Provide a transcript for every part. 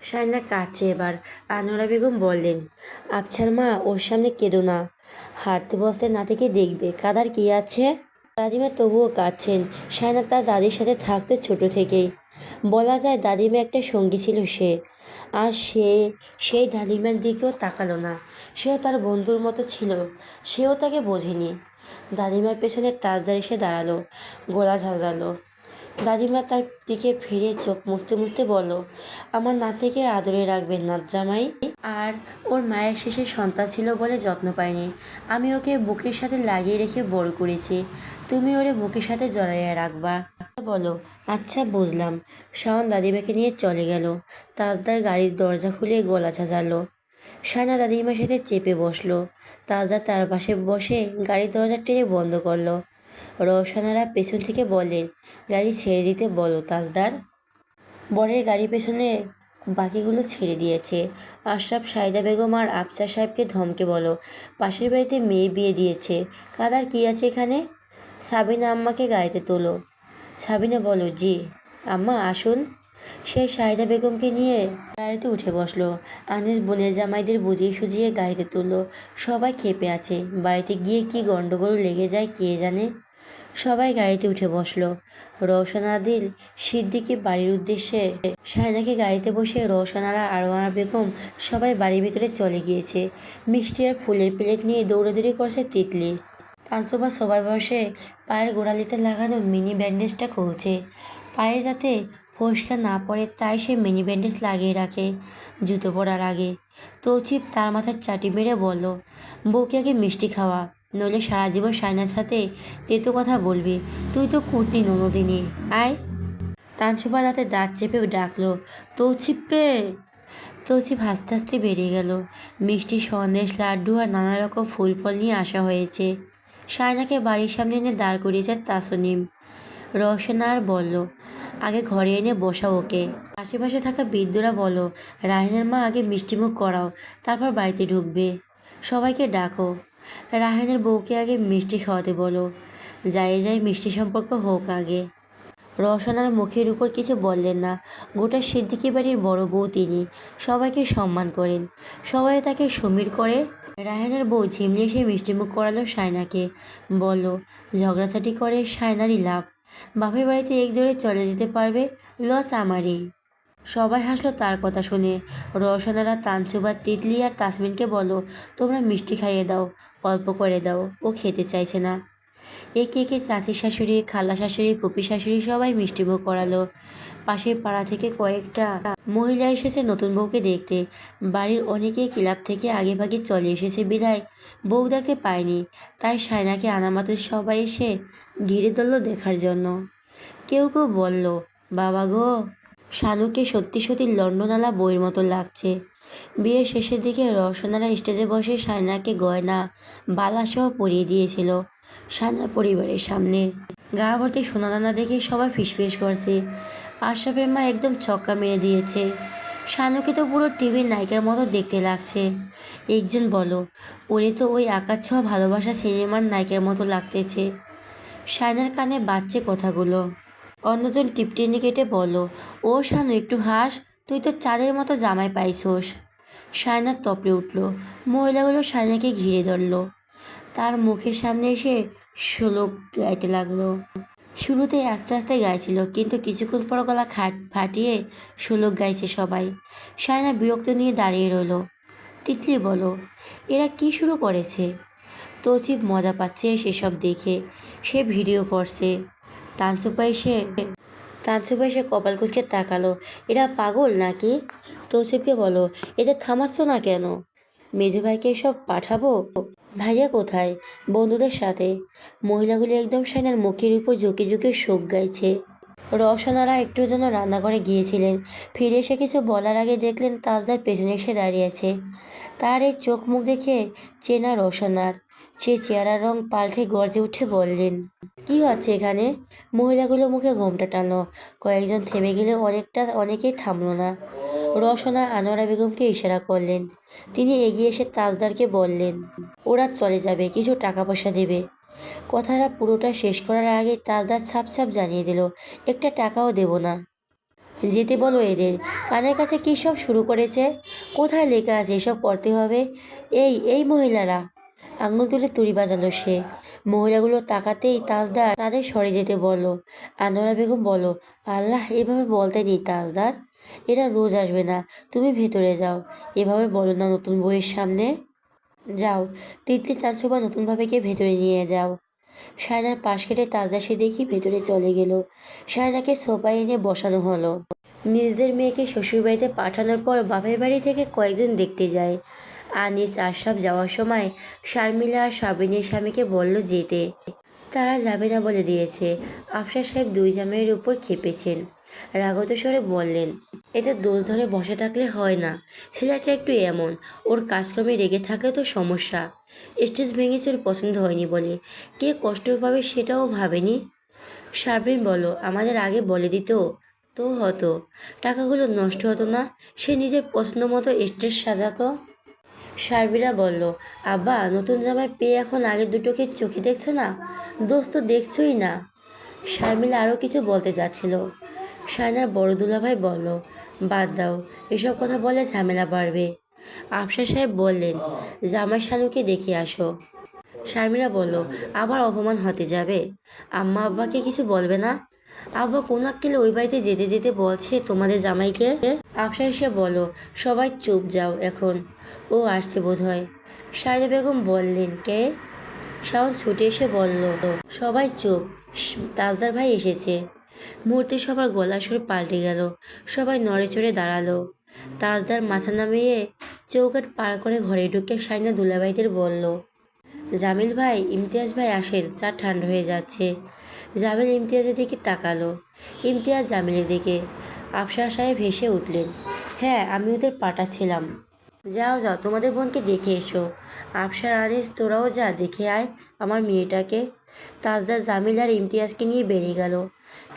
শায়না কাঁদছে এবার। আনোয়ারা বেগম বললেন, আবছার মা, ওর সামনে কেঁদো না। হাঁটতে বসতে নাতিকে দেখবে, কাদার কি আছে। দাদিমা তবুও কাঁদছেন। শায়না তার দাদির সাথে থাকতে ছোট থেকেই। বলা যায় দাদিমা একটা সঙ্গী ছিল সে। আর সেই দাদিমার দিকেও তাকালো না। সেও তার বন্ধুর মতো ছিল। সেও তাকে বোঝেনি। দাদিমার পেছনে তাজদার এসে দাঁড়ালো, গলা ঝাঁঝালো। দাদিমা তার দিকে ফিরে চোখ মুছতে মুছতে বলল, আমার নাতনিকে আদরে রাখবেন না জামাই। আর ওর মায়ের শেষে সন্তান ছিল বলে যত্ন পায়নি। আমি ওকে বুকের সাথে লাগিয়ে রেখে বড় করেছি। তুমি ওরে বুকের সাথে জড়াইয়া রাখবা। বলো। আচ্ছা বুঝলাম। শাওন দাদিমাকে নিয়ে চলে গেল। তাজদার গাড়ির দরজা খুলে গলা ঝাঁঝালো। শায়না দাদিমার সাথে চেপে বসলো। তাজদা তার পাশে বসে গাড়ির দরজা টেনে বন্ধ করলো। রওশনারা পেছন থেকে বললেন, গাড়ি ছেড়ে দিতে বলো তাজদার। বরের গাড়ি পেছনে বাকিগুলো ছেড়ে দিয়েছে। আশরাফ, সাইদা বেগম আর আফসার সাহেবকে ধমকে বলো, পাশের বাড়িতে মেয়ে বিয়ে দিয়েছে, কাদার কি আছে এখানে। সাবিনা আম্মাকে গাড়িতে তোলো। সাবিনা বলো, জি আম্মা আসুন। সে সাইদা বেগমকে নিয়ে গাড়িতে উঠে বসলো। আনিস বোনের জামাইদের বুঝিয়ে সুঝিয়ে গাড়িতে তুললো। সবাই ক্ষেপে আছে, বাড়িতে গিয়ে কি গন্ডগোল লেগে যায় কে জানে। সবাই গাড়িতে উঠে বসলো। রওশনাদিল সিদ্দিকী বাড়ির উদ্দেশ্যে। শায়নাকে গাড়িতে বসে রওশনারা, আরোয়ানা বেগম সবাই বাড়ির ভিতরে চলে গিয়েছে। মিষ্টি আর ফুলের প্লেট নিয়ে দৌড়াদৌড়ি করছে তিতলি। তানসুবা সবাই বসে পায়ের গোড়ালিতে লাগানো মিনি ব্যান্ডেজটা খুলছে। পায়ে যাতে ফোসকা না পড়ে তাই সে মিনি ব্যান্ডেজ লাগিয়ে রাখে জুতো পরার আগে। তৌচিপ তার মাথায় চাটি মেরে বলল, বউকে আগে মিষ্টি খাওয়া, নইলে সারা জীবন শায়নার সাথে তেতো কথা বলবি। তুই তো কুটনি ননদিনী, আয়। তানসুবা দাঁতে দাঁত চেপে ডাকলো, তৌচিপে। তৌচিপ হাসতে হাসতে বেরিয়ে গেল। মিষ্টি, সন্দেশ, লাড্ডু আর নানা রকম ফুল ফল নিয়ে আসা হয়েছে। শায়নাকে বাড়ির সামনে এনে দাঁড় করিয়েছে তাসনিম। রওশনা আর বলল, আগে ঘরে এনে বসাও ওকে। আশেপাশে থাকা বৃদ্ধরা বলো, রাহেনের মা আগে মিষ্টিমুখ করাও, তারপর বাড়িতে ঢুকবে। সবাইকে ডাকো। রাহেনের বউকে আগে মিষ্টি খাওয়াতে বলো। যাই যাই মিষ্টি সম্পর্ক হোক আগে। রওশনার মুখের উপর কিছু বললেন না। গোটা সিদ্দিকী বাড়ির বড় বউ তিনি। সবাইকে সম্মান করেন। সবাই তাকে সমীর করে। রায়হানের বউ ঝিমলে এসে মিষ্টিমুখ করালো শায়নাকে। বলল, ঝগড়াঝাটি করে শায়নারই লাভ। বাপের বাড়িতে এক দৌড়ে চলে যেতে পারবে, লস আমারই। সবাই হাসলো তার কথা শুনে। রওশনারা তানসুবা, তিতলি আর তাসমিনকে বলো, তোমরা মিষ্টি খাইয়ে দাও, অল্প করে দাও, ও খেতে চাইছে না। একে একে চাচি শাশুড়ি, খালা শাশুড়ি, পুপি শাশুড়ি সবাই মিষ্টিমুখ করালো। পাশের পাড়া থেকে কয়েকটা মহিলা এসেছে নতুন বউকে দেখতে। বাড়ির অনেকেই ক্লাব থেকে আগে ভাগে চলে এসেছে বিধায় বউ দেখতে পায়নি। তাই শায়নাকে আনামাত্র সবাই এসে ঘিরে ধরল দেখার জন্য। কেউ কেউ বলল, বাবা গো, শানুকে সত্যি সত্যি লন্ডনালা বইয়ের মতো লাগছে। বিয়ের শেষের দিকে রওশনারা স্টেজে বসে শায়নাকে গয়না বালাসহ পরিয়ে দিয়েছিল শায়নার পরিবারের সামনে। গা ভর্তি সোনাদানা দেখে সবাই ফিসফিস করছে। আশরাফের মা একদম ছক্কা মেরে দিয়েছে। শানুকে তো পুরো টিভির নায়িকার মতো দেখতে লাগছে। একজন বলো, ওরে তো ওই আকাশ ছোঁয়া ভালোবাসা সিনেমার নায়িকার মতো লাগতেছে। শায়নার কানে বাজছে কথাগুলো। অন্যজন টিপটিনি কেটে বলল, ও শানু একটু হাস, তুই তো চাঁদের মতো জামাই পাইছোস। শায়না তপড়ে উঠল। মহিলাগুলো শায়নাকে ঘিরে ধরল। তার মুখের সামনে এসে শ্লোক গাইতে লাগলো। শুরুতে আস্তে আস্তে গাইছিল, কিন্তু কিছুক্ষণ পর গলা ফাটিয়ে শ্লোক গাইছে সবাই। শায়না বিরক্ত নিয়ে দাঁড়িয়ে রইল। তিতলি বলো, এরা কি শুরু করেছে? তৌসিফ মজা পাচ্ছে সেসব দেখে, সে ভিডিও করছে। তানসুপা এসে তানসুপা এসে কপাল কুঁচকে তাকালো, এরা পাগল নাকি? তৌসিফকে বলো, এদের থামাচ্ছ না কেন? মেজু ভাইকে সব পাঠাবো? ভাইয়া কোথায়? বন্ধুদের সাথে। মহিলাগুলি একদম শায়নার মুখের উপর ঝুঁকে ঝুঁকে শোক গাইছে। রওশনারা একটুর জন্য রান্নাঘরে গিয়েছিলেন। ফিরে এসে কিছু বলার আগে দেখলেন তাজদার পেছনে এসে দাঁড়িয়েছে। তার এই চোখ মুখ দেখে চেনা রওশনার। সে চেহারার রং পাল্টে গর্জে উঠে বললেন, কি হচ্ছে এখানে? মহিলাগুলো মুখে ঘোমটা টানলো। কয়েকজন থেমে গেলে অনেকেই থামলো না। রওশনা আনোয়ারা বেগমকে ইশারা করলেন। তিনি এগিয়ে এসে তাজদারকে বললেন, ওরা চলে যাবে, কিছু টাকা পয়সা দেবে। কথাটা পুরোটা শেষ করার আগে তাজদার ছাপ ছাপ জানিয়ে দিল, একটা টাকাও দেব না। যেতে বলো এদের। কানের কাছে কী সব শুরু করেছে? কোথায় লেখা আছে এসব পড়তে হবে? এই মহিলারা! আঙুল তুলে তুড়ি বাজালো সে। মহিলাগুলো তাকাতেই তাজদার তাদের সরে যেতে বলল। আনোয়ারা বেগম বলল, আল্লাহ, এভাবে বলতে নেই তাজদার, এরা রোজ আসবে না। তুমি ভেতরে যাও। এভাবে বলো না নতুন বউয়ের সামনে। যাও, তিতলি চাঁদসোবা নতুনভাবে গিয়ে ভেতরে নিয়ে যাও। সায়নার পাশ কেটে তাজদা সে দেখি ভেতরে চলে গেল। সায়নাকে সোফায় এনে বসানো হলো। নিজেদের মেয়েকে শ্বশুরবাড়িতে পাঠানোর পর বাপের বাড়ি থেকে কয়েকজন দেখতে যায়। আনিস আশরাফ যাওয়ার সময় শারমিলা আর সাবরিনের স্বামীকে বলল যেতে। তারা যাবে না বলে দিয়েছে। আফসার সাহেব দুই জামাইয়ের উপর খেপেছেন। রাগত স্বরে বললেন, এতে দোষ ধরে বসে থাকলে হয় না। ছেলেটা একটু এমন, ওর কাজকর্মে রেগে থাকলে তো সমস্যা। স্টেজ ভেঙেছে ওর পছন্দ হয়নি বলে। কে কষ্ট পাবে সেটাও ভাবেনি। শারমিন বলল, আমাদের আগে বলে দিত তো হতো, টাকাগুলো নষ্ট হতো না। সে নিজের পছন্দ মতো স্টেজ সাজাতো। সার্বিরা বলল, আব্বা, নতুন জামাই পেয়ে এখন আগের দুটোকে চোখে দেখছো না? দোষ তো দেখছোই না। শারমিলা আরও কিছু বলতে যাচ্ছিল। শায়নার বড় দুলাভাই বলল, বাদ দাও, এসব কথা বলে ঝামেলা বাড়বে। আফসার সাহেব বললেন, জামাই শানুকে দেখে আসো। শারমিলা বলল, আবার অপমান হতে যাবে? আম্মা আব্বাকে কিছু বলবে না? আব্বা কোন আক্কেলে ওই বাড়িতে যেতে যেতে বলছে তোমাদের জামাইকে? আফসার এসে বলল, সবাই চুপ যাও এখন, ও আসছে বোধ হয়। সাইদা বেগম বললেন, কে? শাওন ছুটে এসে বলল, সবাই চুপ, তাজদার ভাই এসেছে। মুহূর্তে সবার গলার সুর পাল্টে গেল। সবাই নড়ে চড়ে দাঁড়ালো। তাজদার মাথা নামিয়ে চৌকাঠ পার করে ঘরে ঢুকে সাইনা দুলাভাইদের বলল, জামিল ভাই, ইমতিয়াজ ভাই আসেন, চা ঠান্ডা হয়ে যাচ্ছে। জামিল ইমতিয়াজের দিকে তাকালো, ইমতিয়াজ জামিলের দিকে। আফসার সাহেব হেসে উঠলেন, হ্যাঁ, আমি ওদের পাঠাচ্ছিলাম। যাও যাও, তোমাদের বোনকে দেখে এসো। আফসার, আনিস, তোরাও যা, দেখে আয় আমার মেয়েটাকে। তাজদার জামিল আর ইমতিয়াজকে নিয়ে বেরিয়ে গেল।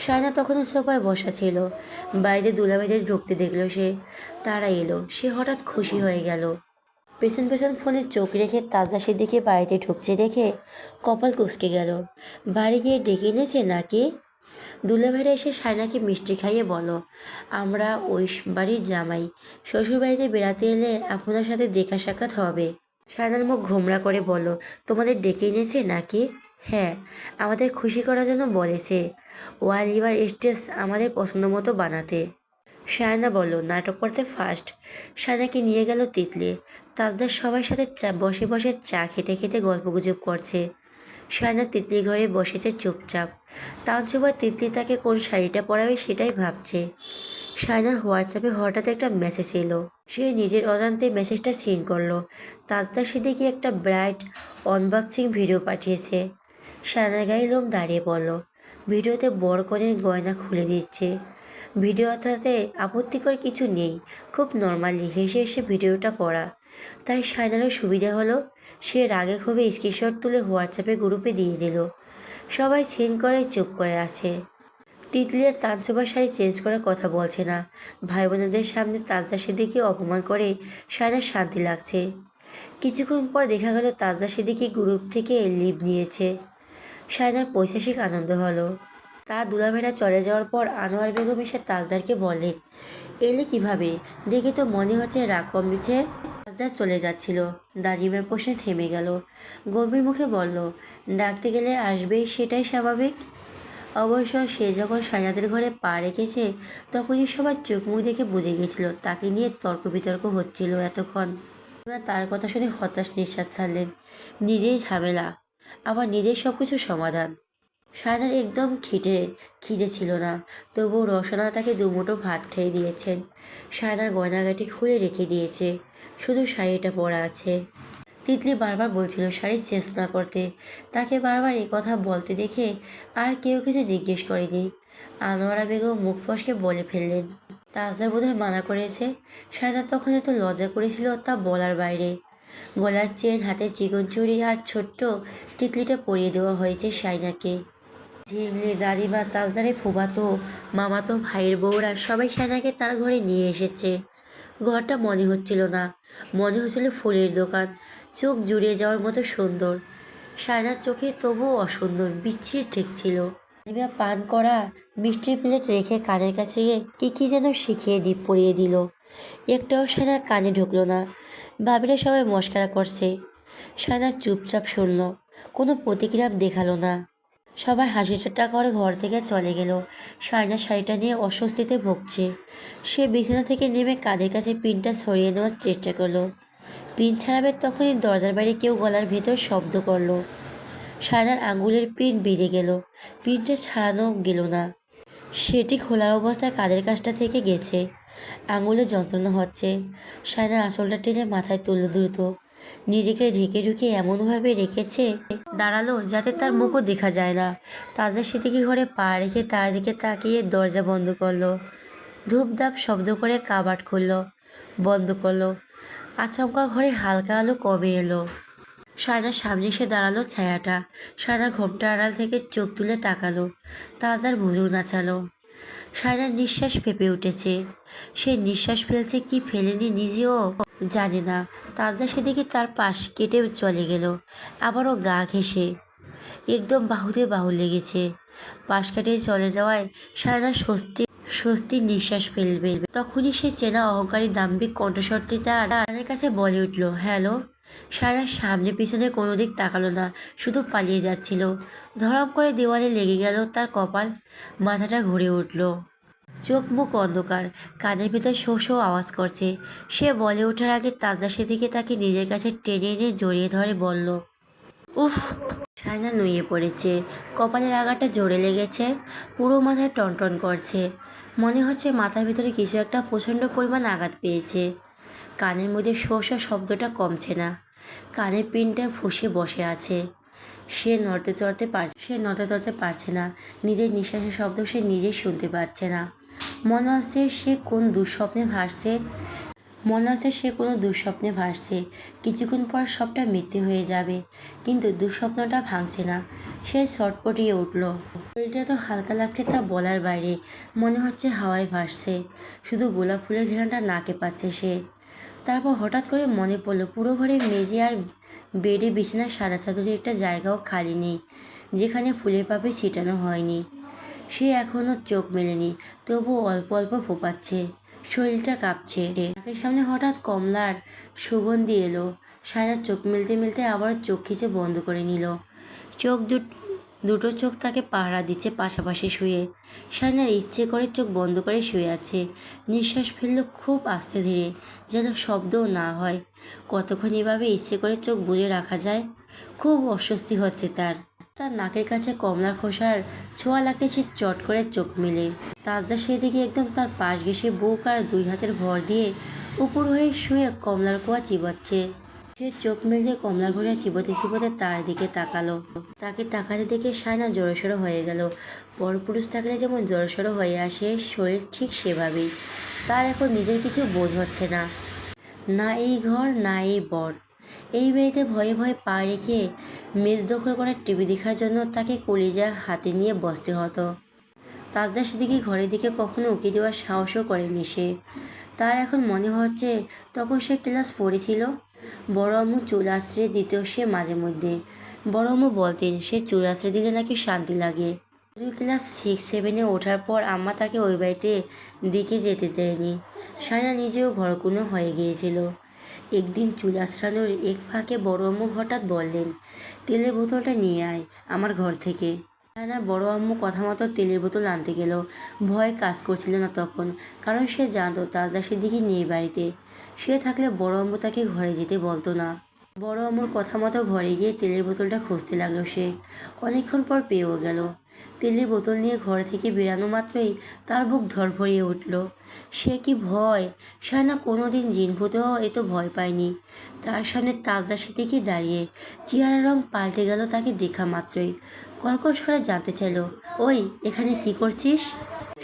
সায়না তখনও সোফায় বসা ছিল। বাড়িতে দুলাভাইদের ঢুকতে দেখলো সে। তারা এলো, সে হঠাৎ খুশি হয়ে গেল। পেছন পেছন ফোনে চোখ রেখে তাজদা সেদিকে বাড়িতে ঢুকছে দেখে কপাল কুঁচকে গেল। বাড়ি গিয়ে ডেকে এনেছে নাকি? দুলাভাইরা এসে সায়নাকে মিষ্টি খাইয়ে বলো, আমরা ওই বাড়ির জামাই, শ্বশুরবাড়িতে বেড়াতে এলে আপনার সাথে দেখা সাক্ষাৎ হবে। সায়নার মুখ ঘোমরা করে বলো, তোমাদের ডেকে এনেছে নাকি? হ্যাঁ, আমাদের খুশি করার জন্য বলেছে। ওয়ালিমার স্টেজ আমাদের পছন্দ মতো বানাতে। সায়না বলল, নাটক করতে ফার্স্ট। সায়নাকে নিয়ে গেল তিতলি। তাজদার সবার সাথে বসে বসে চা খেতে খেতে গল্পগুজব করছে। সায়না তিতলি ঘরে বসেছে চুপচাপ। তানসুবা তিতলি তাকে কোন শাড়িটা পরাবে সেটাই ভাবছে। সায়নার হোয়াটসঅ্যাপে হঠাৎ একটা মেসেজ এলো। সে নিজের অজান্তে মেসেজটা সিন করলো। তাজদার সেদিকে একটা ব্রাইট অনবক্সিং ভিডিও পাঠিয়েছে। সায়নার গায়ে লোম দাঁড়িয়ে পড়ল। ভিডিওতে বড় কনের গয়না খুলে দিচ্ছে। ভিডিওটাতে আপত্তিকর কিছু নেই, খুব নর্মালি হেসে হেসে ভিডিওটা করা। তাই সায়নারও সুবিধা হলো। সে রাগে ক্ষোভে স্ক্রিনশট তুলে হোয়াটসঅ্যাপে গ্রুপে দিয়ে দিল। সবাই সিন করে চুপ করে আছে। তিতলি আর তানসুবার শাড়ি চেঞ্জ করার কথা বলছে না। ভাই বোনেদের সামনে তাজদা সিদ্দিককে অপমান করে সায়নার শান্তি লাগছে। কিছুক্ষণ পর দেখা গেল তাজদা সিদ্দিকী গ্রুপ থেকে লিভ নিয়েছে। সায়নার পৈশাসিক আনন্দ হলো। তার দুলাভাইরা চলে যাওয়ার পর আনোয়ার বেগম এসে তাজদারকে বললেন, এলে কিভাবে? দেখে তো মনে হচ্ছে রাগ কমেছে। তাজদার চলে যাচ্ছিল, দাদিমার প্রশ্নে থেমে গেল। গম্ভীর মুখে বলল, ডাকতে গেলে আসবেই, সেটাই স্বাভাবিক। অবশ্য সে যখন সায়নাদের ঘরে পা রেখেছে তখনই সবার চোখ মুখ দেখে বুঝে গেছিল তাকে নিয়ে তর্ক বিতর্ক হচ্ছিল এতক্ষণ। তার কথা শুনে হতাশ নিঃশ্বাস ছাড়লেন। নিজেই ঝামেলা, আবার নিজেই সব কিছু সমাধান। সায়নার একদম খিদে ছিল না, তবুও রসনা তাকে দুমুঠো ভাত খেয়ে দিয়েছেন। সায়নার গয়নাগাটি খুলে রেখে দিয়েছে, শুধু শাড়িটা পরা আছে। তিতলি বারবার বলছিল শাড়ি চেঞ্জ না করতে। তাকে বারবার এই কথা বলতে দেখে আর কেউ কিছু জিজ্ঞেস করেনি। আনোয়ারা বেগম মুখ ফসকে বলে ফেললেন, তাজদার বোধহয় মানা করেছে। সায়না তখন এত লজ্জা করেছিল তা বলার বাইরে। গলার চেন, হাতে চিকন চুড়ি আর ছোট্ট টিকলিটা পরিয়ে দেওয়া হয়েছে সায়নাকে। ঝিমলি, দাদিমা, তাজদারের ফুফাতো মামাতো ভাইয়ের বউরা সবাই সায়নাকে তার ঘরে নিয়ে এসেছে। ঘরটা মনে হচ্ছিল না, মনে হচ্ছিল ফুলের দোকান, চোখ জুড়িয়ে যাওয়ার মতো সুন্দর। সায়নার চোখে তবুও অসুন্দর, বিচ্ছিরি ঠেকছিল। তানিমা পান করা মিষ্টির প্লেট রেখে কানের কাছে গিয়ে কি যেন শিখিয়ে পরিয়ে দিল। একটাও সায়নার কানে ঢুকলো না। ভাবিরা সবাই মস্করা করছে। সায়না চুপচাপ শুনল, কোনো প্রতিক্রিয়া দেখালো না। সবাই হাসি ঠাট্টা করে ঘর থেকে চলে গেল। সায়না শাড়িটা নিয়ে অস্বস্তিতে ভুগছে। সে বিছানা থেকে নেমে কাঁধের কাছে পিনটা সরিয়ে নেওয়ার চেষ্টা করলো। পিন ছাড়াবে তখনই দরজার বাইরে কেউ গলার ভেতর শব্দ করলো। সায়নার আঙ্গুলের পিন বেড়ে গেল। পিনটা ছাড়ানো গেল না। সেটি খোলার অবস্থায় কাঁধের কাছটা থেকে গেছে। আঙুলে যন্ত্রণা হচ্ছে। সায়না আঁচলটা টেনে মাথায় তুলল দ্রুত। নিজেকে ঢেকে ঢুকে এমনভাবে রেখেছে দাঁড়ালো যাতে তার মুখও দেখা যায় না। তাদের সেদিকে ঘরে পা রেখে তার দিকে তাকিয়ে দরজা বন্ধ করলো। ধূপধাপ শব্দ করে কাবাট খুলল, বন্ধ করলো। আচমকা ঘরে হালকা আলো কমে এলো। সায়নার সামনে এসে দাঁড়ালো ছায়াটা। সায়না ঘোমটা আড়াল থেকে চোখ তুলে তাকালো। তাজদার ভুরু নাচালো। সায়নার নিঃশ্বাস ফেঁপে উঠেছে। সে নিঃশ্বাস ফেলছে কি ফেলেনি নিজেও জানে না। তাজদা সেদিকে তার পাশ কেটে চলে গেল, আবারও গা ঘেঁষে। একদম বাহুতে বাহু লেগেছে। পাশ কাটিয়ে চলে যাওয়ায় সায়না স্বস্তির নিঃশ্বাস ফেলবে। তখনই সে চেনা অহংকারী দাম্ভিক কণ্ঠস্বরটি তার কানের কাছে বলে উঠল, হ্যালো। সায়নার সামনে পিছনে কোনো দিক তাকালো না, শুধু পালিয়ে যাচ্ছিল। ধড়াম করে দেওয়ালে লেগে গেল তার কপাল। মাথাটা ঘুরে উঠল। চোখ মুখ অন্ধকার, কানের ভেতর শো শো আওয়াজ করছে। সে বলে ওঠার আগে তাজদা সেদিকে তাকে নিজের কাছে টেনে এনে জড়িয়ে ধরে বলল, উফ। সায়না নুয়ে পড়েছে। কপালের আগাটা জোরে লেগেছে। পুরো মাথা টনটন করছে। মনে হচ্ছে মাথার ভিতরে কিছু একটা প্রচণ্ড পরিমাণ আঘাত পেয়েছে। কানের মধ্যে শো শো শব্দটা কমছে না। কানের পিনটা ফুঁসে বসে আছে। সে নড়তে চড়তে পারছে না। নিজের নিঃশ্বাসের শব্দ সে নিজেই শুনতে পাচ্ছে না। মনে হচ্ছে সে কোনো দুঃস্বপ্নে ভাসছে। কিছুক্ষণ পর সবটা মিথ্যে হয়ে যাবে। কিন্তু দুঃস্বপ্নটা ভাঙছে না। সে ছটপটিয়ে উঠল। শরীরটা তো হালকা লাগছে তা বলার বাইরে। মনে হচ্ছে হাওয়ায় ভাসছে। শুধু গোলাপ ফুলের ঘ্রাণটা নাকে পাচ্ছে সে। তারপর হঠাৎ করে মনে পড়ল পুরো ঘরে মেঝে আর বেডে বিছানার সাদা চাদরের একটা জায়গাও খালি নেই, যেখানে ফুলের পাপড়ি ছিটানো হয়নি। সে এখনও চোখ মেলেনি, তবুও অল্প অল্প ফোপাচ্ছে। শরীরটা কাঁপছে। নাকের সামনে হঠাৎ কমলার সুগন্ধি এলো। সায়নার চোখ মেলতে মেলতে আবার চোখ খিচে বন্ধ করে নিল। দুটো চোখ তাকে পাহারা দিচ্ছে পাশাপাশি শুয়ে। সায়নার ইচ্ছে করে চোখ বন্ধ করে শুয়ে আছে। নিঃশ্বাস ফেললো খুব আস্তে ধীরে, যেন শব্দও না হয়। কতক্ষণ এভাবে ইচ্ছে করে চোখ বুজে রাখা যায়? খুব অস্বস্তি হচ্ছে তার। তার নাকের কাছে কমলার খোসার ছোঁয়া লাগতে সে চট করে চোখ মেলে। তাজদা সেদিকে একদম তার পাশ ঘেঁষে বুক আর দুই হাতের ভর দিয়ে উপর হয়ে শুয়ে কমলার কোয়া চিবাচ্ছে। সে চোখ মেলে কমলার ঘরে চিবোতে চিবোতে তার দিকে তাকালো। তাকে তাকাতে দেখে সায়না জড়সড় হয়ে গেল। পরপুরুষ থাকলে যেমন জড়সড় হয়ে আসে শরীর, ঠিক সেভাবেই। তার এখন নিজের কিছু বোধ হচ্ছে না। না এই ঘর, না এই বর। এই বাড়িতে ভয়ে ভয়ে পা রেখে মেজ দখল করে টিভি দেখার জন্য তাকে কলিজা হাতে নিয়ে বসতে হতো। তাজদা সেদিকে ঘরের দিকে কখনো উঁকি দেওয়ার সাহসও করেনি সে। তার এখন মনে হচ্ছে তখন সে ক্লাস 4-এ ছিল। বড় আম্মু চুল আশ্রে দিত সে মাঝে মধ্যে। বড় আম্মু বলতেন সে চুল আশ্রে দিলে নাকি শান্তি লাগে। যদিও ক্লাস 6-7-এ ওঠার পর আম্মা তাকে ওই বাড়িতে দিকে যেতে দেয়নি। সায়না নিজেও ঘরকুনো হয়ে গিয়েছিল। একদিন চুল আশ্রানোর এক ফাঁকে বড় আম্মু হঠাৎ বললেন, তেলের বোতলটা নিয়ে আয় আমার ঘর থেকে। সায়নার বড় আম্মু কথা মতো তেলের বোতল আনতে গেল। ভয় কাজ করছিল না তখন, কারণ সে জানতো তাজদা সেদিকে নেই বাড়িতে। সে থাকলে বড় আম্মু তাকে ঘরে যেতে বলতো না। বড় আম্মুর কথা মতো ঘরে গিয়ে তেলের বোতলটা খুঁজতে লাগলো সে। অনেকক্ষণ পর পেয়েও গেল। তেলের বোতল নিয়ে ঘর থেকে বেরানো মাত্রই তার বুক ধড়ফড়িয়ে উঠল। সে কি ভয়! সায়না কোনোদিন জিন ভূতেও এত ভয় পায়নি। তার সামনে তাজদা সেদিকে দাঁড়িয়ে। চেহারার রং পাল্টে গেল তাকে দেখা মাত্রই। কর্কশ স্বরে জানতে চাইল, ওই এখানে কি করছিস?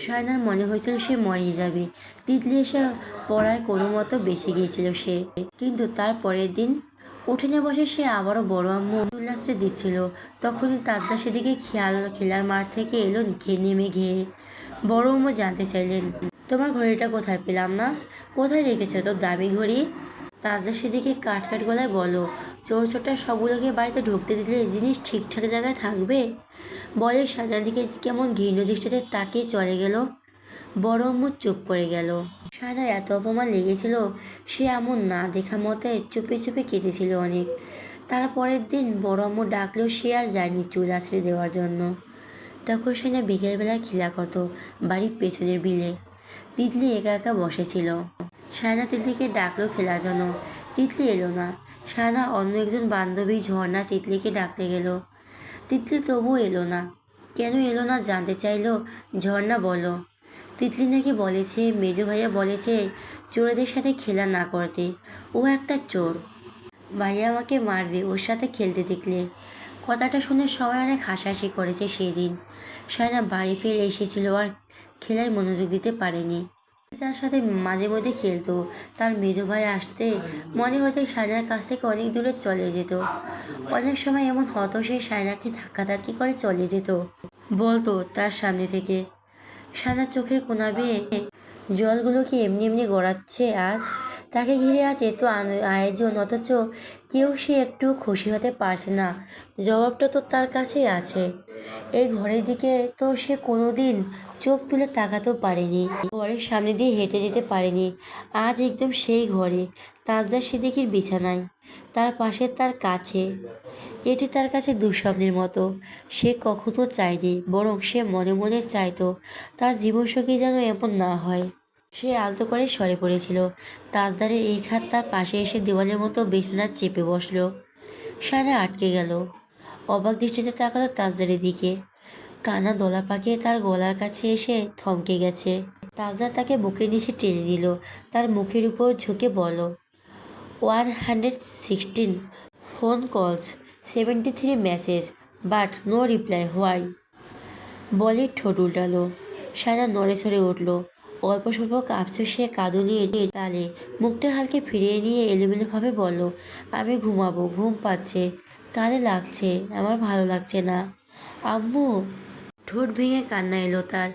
সায়নার মনে হয়েছিল সে মরে যাবে। তিতলি এসে পড়ায় কোনো মতো বেঁচে গিয়েছিল সে। কিন্তু তার পরের দিন উঠোনে বসে সে আবারও বড় আম্মু উল্লাসে দিচ্ছিল। তখনই তাজদা সেদিকে খেলার মাঠ থেকে এলো নেমে গিয়ে। বড় আম্মু জানতে চাইলেন, তোমার ঘড়িটা কোথায় পেলাম না? কোথায় রেখেছো তোর দামি ঘড়ি? তাজদার সেদিকে কাট কাট গলায় বলো, চোর ছোটা সবগুলোকে বাড়িতে ঢুকতে দিলে জিনিস ঠিকঠাক জায়গায় থাকবে? বলে সায়নার দিকে কেমন ঘৃণ্য দৃষ্টিতে তাকিয়ে চলে গেল। বড় আম্মু চুপ করে গেল। সায়নার এত অপমান লেগেছিল, সে এমন না দেখা মতে চুপে চুপে কেঁদেছিল অনেক। তারপরের দিন বড় আম্মু ডাকলেও সে আর যায়নি চুল আছড়ে দেওয়ার জন্য। তখন সায়না বিকেলবেলা খেলা করতো বাড়ির পেছনের বিলে। তিতলি একা একা বসেছিল। সায়না তিতলিকে ডাকলো খেলার জন্য, তিতলি এলো না। সায়না অন্য একজন বান্ধবী ঝর্ণা তিতলিকে ডাকতে গেল, তিতলি তবুও এলো না। কেন এলো না জানতে চাইলো। ঝর্ণা বলল, তিতলি নাকি বলেছে মেজো ভাইয়া বলেছে চোরেদের সাথে খেলা না করতে, ও একটা চোর। ভাইয়া আমাকে মারবে ওর সাথে খেলতে দেখলে। কথাটা শুনে সবাই অনেক হাসাহাসি করেছে সেদিন। সায়না বাড়ি ফিরে এসেছিল আর খেলায় মনোযোগ দিতে পারেনি। তার সাথে মাঝে মধ্যে খেলতো। তার মেজো ভাই আসতে মনে হতো সায়নার কাছ থেকে অনেক দূরে চলে যেত। অনেক সময় এমন হতো সে সায়নাকে ধাক্কাধাক্কি করে চলে যেত, বলতো তার সামনে থেকে, সায়নার চোখের কোনা বেয়ে জলগুলো কি এমনি এমনি গড়াচ্ছে আজ? তাকে ঘিরে আছে এত আয়োজন, অথচ কেউ সে একটু খুশি হতে পারছে না। জবাবটা তো তার কাছেই আছে। এই ঘরের দিকে তো সে কোনোদিন চোখ তুলে তাকাতেও পারেনি, ঘরের সামনে দিয়ে হেঁটে যেতে পারেনি। আজ একদম সেই ঘরে, তাজদার সিদ্দিকীর বিছানায়, তার পাশে, তার কাছে। এটি তার কাছে দুঃস্বপ্নের মতো। সে কখনো চায়নি, বরং সে মনে মনে চাইতো তার জীবনসঙ্গী যেন এমন না হয়। সে আলতো করে সরে পড়েছিল। তাজদারের এক হাত তার পাশে এসে দেওয়ালের মতো বিছানার চেপে বসলো। সায়না আটকে গেল, অবাক দৃষ্টিতে তাকালো তাজদারের দিকে। কানা দোলা পাকিয়ে তার গলার কাছে এসে থমকে গেছে। তাজদার তাকে বুকের নিচে টেনে নিল, তার মুখের উপর ঝুঁকে বলল, 116 phone calls, 73 message, but no reply, why? বলে ঠোঁট উল্টালো। সায়না নড়ে চড়ে উঠল। অল্প স্বল্প কাঁপছে সে, কাঁদুনি তালে মুখটা হালকা ফিরিয়ে নিয়ে এলোমেলোভাবে বলল, আমি ঘুমাবো, ঘুম পাচ্ছে, কানে লাগছে, আমার ভালো লাগছে না। আম্মু। ঠোঁট ভেঙে কান্না এলো তার।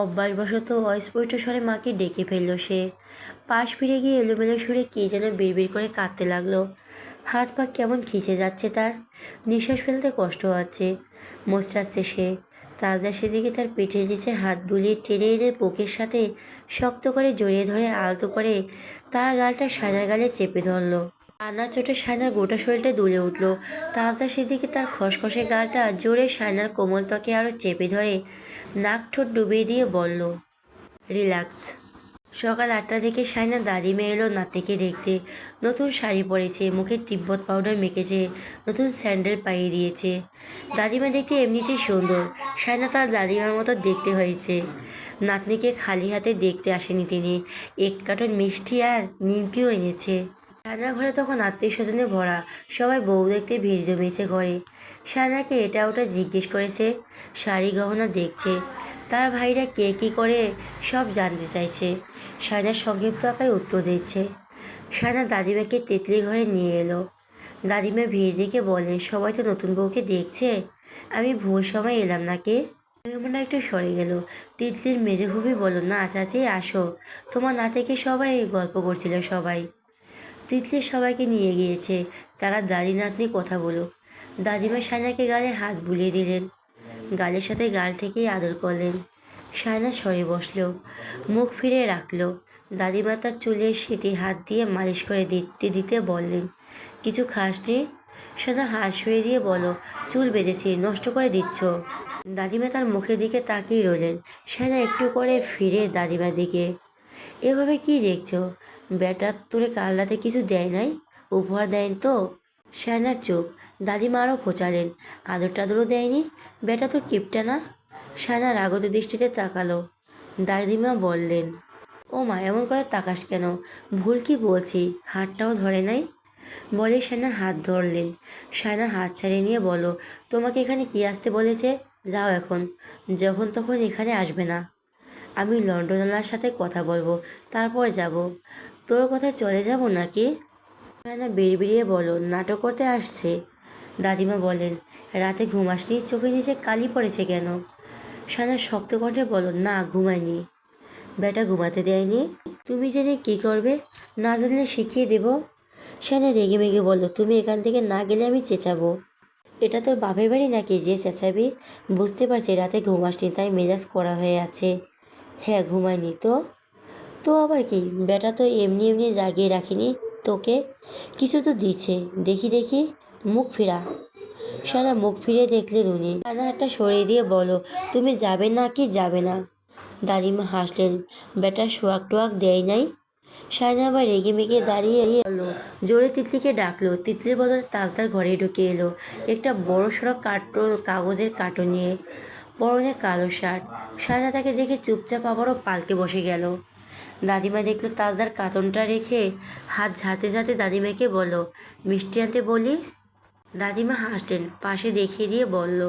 অভ্যাসবশত অস্পষ্ট স্বরে মাকে ডেকে ফেলল সে। পাশ ফিরে গিয়ে এলোমেলো সুরে কে যেন বিড়বিড় করে কাঁদতে লাগলো। হাত পা কেমন খিঁচে যাচ্ছে তার, নিঃশ্বাস ফেলতে কষ্ট হচ্ছে। মোচড়াচ্ছে সে। তাজদা সেদিকে তার পিঠের নিচে হাত বুলিয়ে টেনে এনে বুকের সাথে শক্ত করে জড়িয়ে ধরে আলতো করে তার গালটা সায়নার গালে চেপে ধরলো। কান্নার চোটে সায়নার গোটা শরীরটা দুলে উঠল। তাজদা সেদিকে তার খসখসে গালটা জোরে সায়নার কোমল ত্বকে আরও চেপে ধরে নাক ঠোঁট ডুবিয়ে দিয়ে বলল, রিল্যাক্স। সকাল 8টার দিকে সায়না দাদিমা এলো নাতিকে দেখতে। নতুন শাড়ি পরেছে, মুখে তিব্বত পাউডার মেখেছে, নতুন স্যান্ডেল পাইয়ে দিয়েছে। দাদিমা দেখতে এমনিতেই সুন্দর, সায়না তার দাদিমার মতো দেখতে হয়েছে। নাতনিকে খালি হাতে দেখতে আসেনি তিনি, এক কার্টন মিষ্টি আর নিমকিও এনেছে। সায়নার ঘরে তখন আত্মীয় স্বজনে ভরা, সবাই বউ দেখতে ভিড় জমিয়েছে ঘরে। সায়নাকে এটা ওটা জিজ্ঞেস করেছে, শাড়ি গহনা দেখছে, তার ভাইরা কে কী করে সব জানতে চাইছে। সায়নার সংক্ষিপ্ত আকারে উত্তর দিচ্ছে। সায়না দাদিমাকে তেতলি ঘরে নিয়ে এলো। দাদিমা ভিড় দেখে বলেন, সবাই তো নতুন বউকে দেখছে, আমি ভুল সময় এলাম নাকি? মেহমানরা একটু সরে গেল। তিতলির মেজে খুবই বলল, না চাচি আসো, তোমার নাতিকে সবাই গল্প করছিল সবাই। তিতলি সবাইকে নিয়ে গিয়েছে, তারা দাদি নাতনি কথা বলুক। দাদিমা সায়নাকে গালে হাত বুলিয়ে দিলেন, গালের সাথে গাল ঠেকেই আদর করলেন। সায়না সরে বসল, মুখ ফিরে রাখল। দাদিমা তার চুলের সেটি হাত দিয়ে মালিশ করে দিতে দিতে বললেন, কিছু খাসনি? সায়না হাত সরিয়ে দিয়ে বলো, চুল বেঁধেছি, নষ্ট করে দিচ্ছ। দাদিমা তার মুখের দিকে তাকিয়ে রইলেন। সায়না একটু করে ফিরে দাদিমার দিকে, এভাবে কি দেখছো? বেটার তোরে কাল রাতে কিছু দেয় নাই? উপহার দেন তো? সায়নার চোখ। দাদিমা আরও খোঁচালেন, আদর টাদরও দেয়নি? বেটা তো কিপটা না? সায়না রাগত দৃষ্টিতে তাকালো। দাদিমা বললেন, ও মা এমন করে তাকাস কেন? ভুল কি বলছি? হাতটাও ধরে নাই? বলে সায়নার হাত ধরলেন। সায়না হাত ছাড়িয়ে নিয়ে বলো, তোমাকে এখানে কি আসতে বলেছে? যাও এখন, যখন তখন এখানে আসবে না। আমি লন্ডনওয়ালার সাথে কথা বলবো, তারপর যাব। তোর কথায় চলে যাব নাকি? সায়না বিড়বিড়িয়ে বলো, নাটক করতে আসছে। দাদিমা বলেন, রাতে ঘুমাসনি, চোখের নিচে কালি পড়েছে কেন? সায়না শক্ত কণ্ঠে বলো, না ঘুমায়নি। বেটা ঘুমাতে দেয়নি? তুমি জেনে কী করবে? না জানলে শিখিয়ে দেব। সায়না রেগে মেগে বলল, তুমি এখান থেকে না গেলে আমি চেঁচাবো। এটা তোর বাপের বাড়ি নাকি যে চেঁচাবি? বুঝতে পারছি রাতে ঘুমাসনি তাই মেজাজ করা হয়ে আছে। হ্যাঁ ঘুমায়নি তো। তো আবার কি, বেটা তো এমনি এমনি জাগিয়ে রাখিনি তোকে, কিছু তো দিছে। দেখি দেখি, মুখ ফিরা। সায়না মুখ ফিরে দেখলেন উনি। সায়না একটা সরিয়ে দিয়ে বলো, তুমি যাবে না কি যাবে না? দাদিমা হাসলেন, বেটা সোয়াক টোয়াক দেয় নাই। সায়না আবার রেগে মেগে দাঁড়িয়ে বলল, জোরে তিতলিকে ডাকলো। তিতলির বদলে তাজদার ঘরে ঢুকে এলো একটা বড় সড়ো কার্টুন, কাগজের কার্টুন নিয়ে, পরনে কালো শার্ট। সায়না তাকে দেখে চুপচাপ আবারও পালকে বসে গেল। দাদিমা দেখলো তাজদার কার্টুনটা রেখে হাত ঝাড়তে ঝাড়তে দাদিমাকে বলল, মিষ্টি আনতে বলি। দাদিমা হাসলেন, পাশে দেখিয়ে দিয়ে বলল,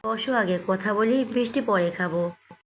বসো আগে কথা বলি, মিষ্টি পরে খাবো।